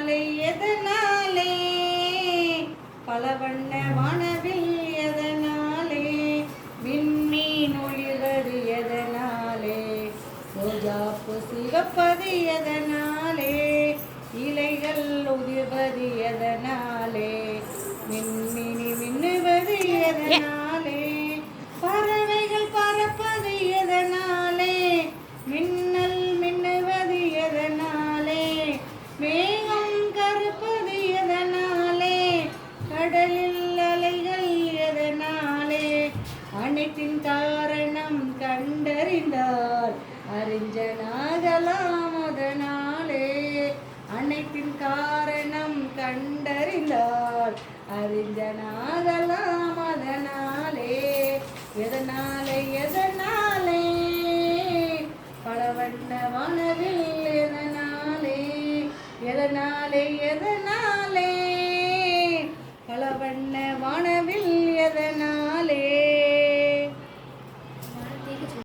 எதனாலே எதனாலே பல வண்ண வானவில் எதனாலே விண்மீன் ஒளிவது எதனாலே ரோஜாப்பு சிவப்பது எதனாலே இலைகள் உதிர்வது எதனாலே மின்மினி மின்னுவது எதனாலே பறவைகள் பறப்பது எதனாலே மின்னல் மின்னுவது எதனாலே மேகம் கருப்பது எதனாலே கடலில் அலைகள் எதனாலே அனைத்தின் காரணம் கண்டறிந்தால் அறிஞனாகலாம் அதனாலே அனைத்தின் காரணம் கண்டறிந்தால் அறிஞனாகலாம் அதனாலே எதனாலே எதனாலே பல வண்ண வானவில் எதனாலே எதனாலே எதனாலே பல வண்ண வானவில் எதனாலே